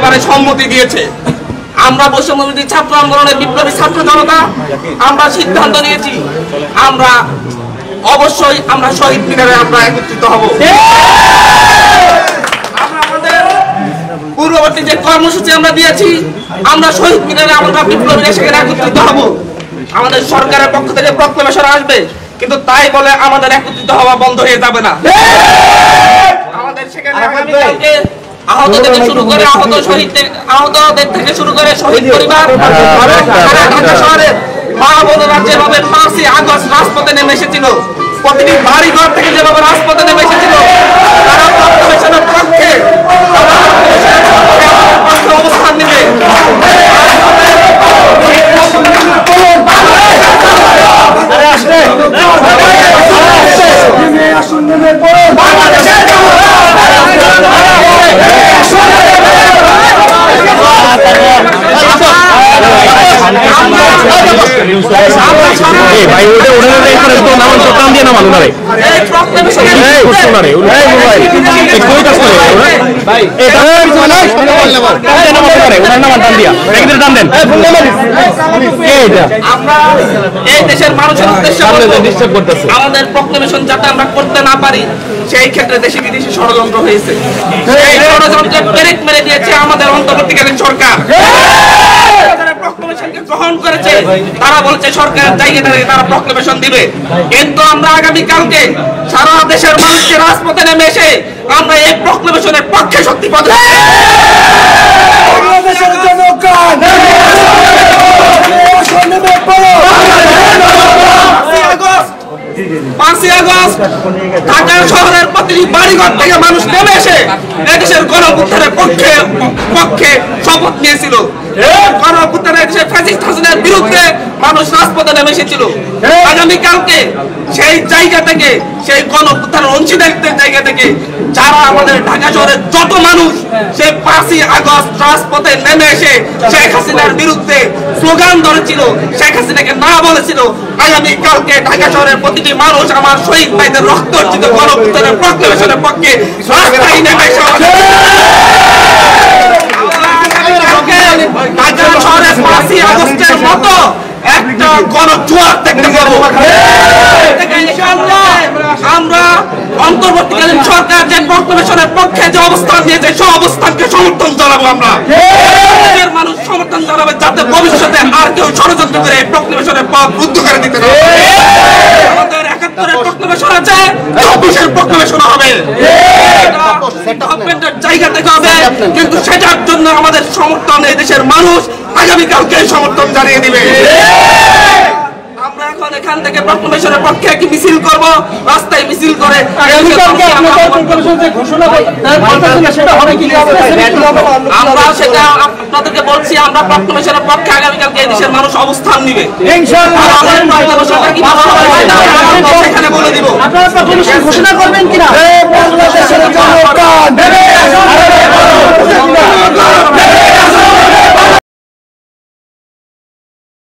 ব্যাপারে সম্মতি দিয়েছে। আমরা বৈষম্যবিরোধী ছাত্র আন্দোলনের বিপ্লবী ছাত্র জনতা আমরা সিদ্ধান্ত নিয়েছি আমরা অবশ্যই আমরা শহীদ মিনারে আমরা একত্রিত হব। আমরা আমাদের পূর্ববর্তী যে কর্মসূচি আমরা দিয়েছি আমরা শহীদ মিনারে আমরা বিপ্লবীরা সেখানে একত্রিত হব। আমাদের সরকারের পক্ষ থেকে প্রক্লেমেশন আসবে, কিন্তু তাই বলে আমাদের একত্রিত হওয়া বন্ধ হয়ে যাবে না। আমাদের সেখানে আগামীকালকে আহতদের থেকে শুরু করে শহীদ পরিবার ঢাকা শহরের মা বোনেরা যেভাবে 5ই আগস্ট রাজপথে নেমে এসেছিল, প্রতিটি বাড়ি ঘর থেকে যেভাবে রাজপথে নেমে এসেছিল, তারা প্রক্লেমেশনের পক্ষে অবস্থান নেবে। আমাদের প্রক্লেমেশন যাতে আমরা করতে না পারি সেই ক্ষেত্রে দেশে বিদেশে ষড়যন্ত্র হয়েছে। সেই ষড়যন্ত্রের পেরেক মেরে দিয়েছে আমাদের অন্তর্বর্তীকালীন সরকার। প্রক্লেমেশনকে গ্রহণ করেছে, তারা বলছে সরকারের জায়গা থেকে তারা প্রক্লেমেশন দিবে, কিন্তু আমরা আগামীকালকে সারা দেশের মানুষকে রাজপথে নেমে এসে আমরা এই প্রক্লেমেশনের পক্ষে শক্তি প্রদান 5ই আগস্ট ঢাকা শহরের প্রতিটি বাড়িঘর থেকে মানুষ নেমে এসে এদেশের গণঅভ্যুত্থানের পক্ষে শপথ নিয়েছিল। গণঅভ্যুত্থানের ফ্যাসিস্ট হাসিনার বিরুদ্ধে মানুষ রাজপথে নেমে এসেছিল। আগামীকালকে সেই জায়গা থেকে, সেই গণঅভ্যুত্থানের অংশীদারিত্বের জায়গা থেকে যারা আমাদের ঢাকা শহরের যত মানুষ সেই 5ই আগস্ট রাজপথে নেমে এসে শেখ হাসিনার বিরুদ্ধে স্লোগান ধরেছিল, শেখ হাসিনাকে না বলেছিল, আগামীকালকে ঢাকা শহরের প্রতিটি মানুষ আমার শহীদ ভাইদের রক্ত অর্জিত গণঅভ্যুত্থানের প্রক্লেমেশনের পক্ষে রাস্তায় নেমে এসে ঢাকা শহরের 5ই আগস্টের মতো একটা গণজোয়ার দেখতে পাবো। আমরা অন্তর্বর্তীকালীন সরকার যে প্রক্লেমেশনের পক্ষে যে অবস্থান নিয়েছে সে অবস্থানকে সমর্থন জানাবো। আমরা মানুষ সমর্থন জানাবে যাতে ভবিষ্যতে আর কেউ ষড়যন্ত্র করে এই প্রক্লেমেশনের পথ রুদ্ধ করে দিতে পারে। আমাদের 71-এর প্রক্লেমেশন আছে, 24-এর প্রক্লেমেশন হবে, জায়গা থেকে হবে, কিন্তু সেটার জন্য আমাদের সমর্থন এই দেশের মানুষ আগামীকালকে সমর্থন জানিয়ে দিবে। আমরা এখন এখান থেকে প্রক্লেমেশনের পক্ষে কি মিছিল করব, রাস্তায় মিছিল করে আমরা সেটা আপনাদেরকে বলছি, আমরা প্রক্লেমেশনের পক্ষে আগামীকালকে এই দেশের মানুষ অবস্থান নিবে সেখানে বলে দিব। আপনারা প্রক্লেমেশন ঘোষণা করবেন কিনা